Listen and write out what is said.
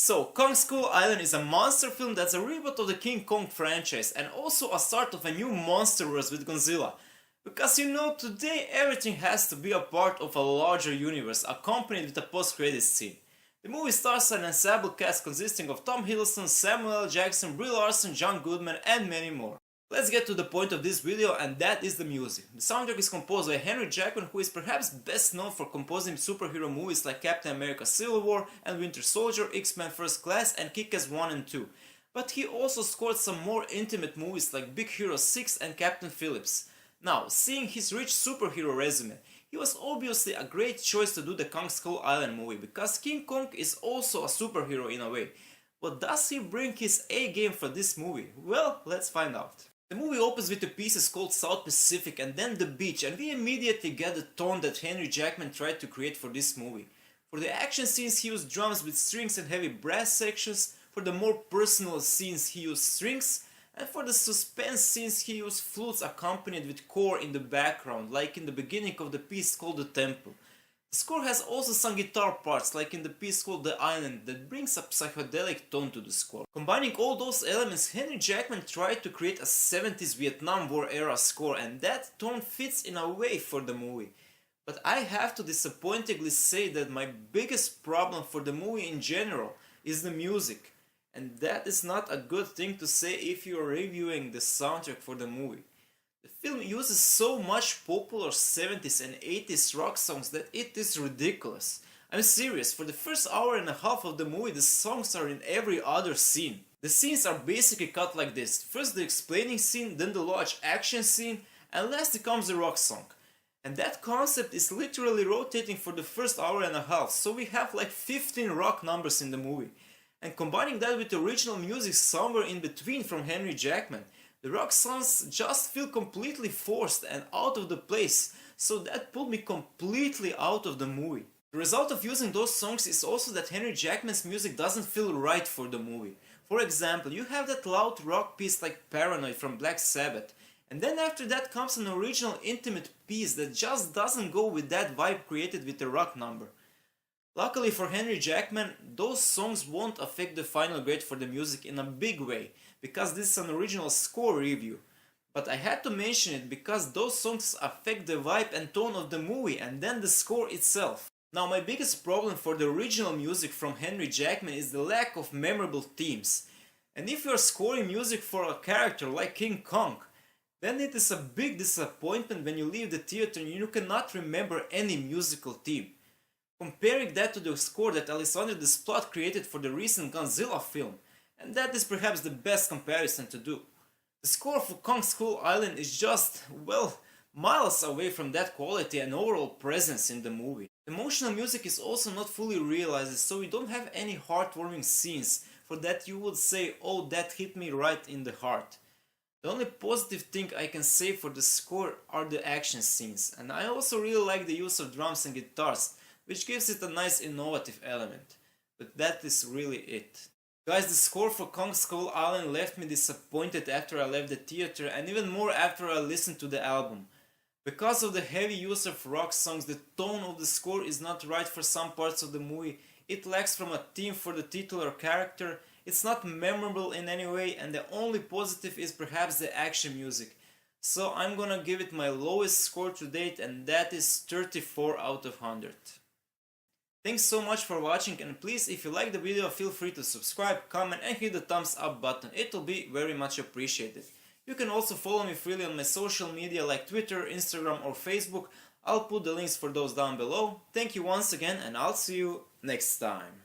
So, Kong Skull Island is a monster film that's a reboot of the King Kong franchise and also a start of a new monsterverse with Godzilla. Because you know, today everything has to be a part of a larger universe accompanied with a post-credits scene. The movie stars an ensemble cast consisting of Tom Hiddleston, Samuel L. Jackson, Brie Larson, John Goodman and many more. Let's get to the point of this video, and that is the music. The soundtrack is composed by Henry Jackman, who is perhaps best known for composing superhero movies like Captain America Civil War and Winter Soldier, X-Men First Class and Kick-Ass 1 and 2. But he also scored some more intimate movies like Big Hero 6 and Captain Phillips. Now, seeing his rich superhero resume, he was obviously a great choice to do the Kong Skull Island movie, because King Kong is also a superhero in a way. But does he bring his A game for this movie? Well, let's find out. The movie opens with the pieces called South Pacific and then the beach, and we immediately get the tone that Henry Jackman tried to create for this movie. For the action scenes he used drums with strings and heavy brass sections, for the more personal scenes he used strings, and for the suspense scenes he used flutes accompanied with core in the background, like in the beginning of the piece called The Temple. The score has also some guitar parts, like in the piece called The Island, that brings a psychedelic tone to the score. Combining all those elements, Henry Jackman tried to create a 70s Vietnam War era score, and that tone fits in a way for the movie. But I have to disappointingly say that my biggest problem for the movie in general is the music. And that is not a good thing to say if you are reviewing the soundtrack for the movie. The film uses so much popular 70s and 80s rock songs that it is ridiculous. I'm serious, for the first hour and a half of the movie the songs are in every other scene. The scenes are basically cut like this: first the explaining scene, then the large action scene, and lastly comes the rock song. And that concept is literally rotating for the first hour and a half, so we have like 15 rock numbers in the movie. And combining that with the original music somewhere in between from Henry Jackman, the rock songs just feel completely forced and out of the place, so that pulled me completely out of the movie. The result of using those songs is also that Henry Jackman's music doesn't feel right for the movie. For example, you have that loud rock piece like Paranoid from Black Sabbath, and then after that comes an original intimate piece that just doesn't go with that vibe created with the rock number. Luckily for Henry Jackman, those songs won't affect the final grade for the music in a big way, because this is an original score review. But I had to mention it because those songs affect the vibe and tone of the movie and then the score itself. Now, my biggest problem for the original music from Henry Jackman is the lack of memorable themes. And if you are scoring music for a character like King Kong, then it is a big disappointment when you leave the theater and you cannot remember any musical theme. Comparing that to the score that Alessandro Desplat created for the recent Godzilla film, and that is perhaps the best comparison to do. The score for Kong Skull Island is just, well, miles away from that quality and overall presence in the movie. Emotional music is also not fully realized, so we don't have any heartwarming scenes for that you would say, oh, that hit me right in the heart. The only positive thing I can say for the score are the action scenes, and I also really like the use of drums and guitars, which gives it a nice innovative element. But that is really it. Guys, the score for Kong Skull Island left me disappointed after I left the theater, and even more after I listened to the album. Because of the heavy use of rock songs, the tone of the score is not right for some parts of the movie, it lacks from a theme for the titular character, it's not memorable in any way, and the only positive is perhaps the action music. So I'm gonna give it my lowest score to date, and that is 34 out of 100. Thanks so much for watching, and please, if you like the video, feel free to subscribe, comment and hit the thumbs up button. It will be very much appreciated. You can also follow me freely on my social media like Twitter, Instagram or Facebook. I'll put the links for those down below. Thank you once again, and I'll see you next time.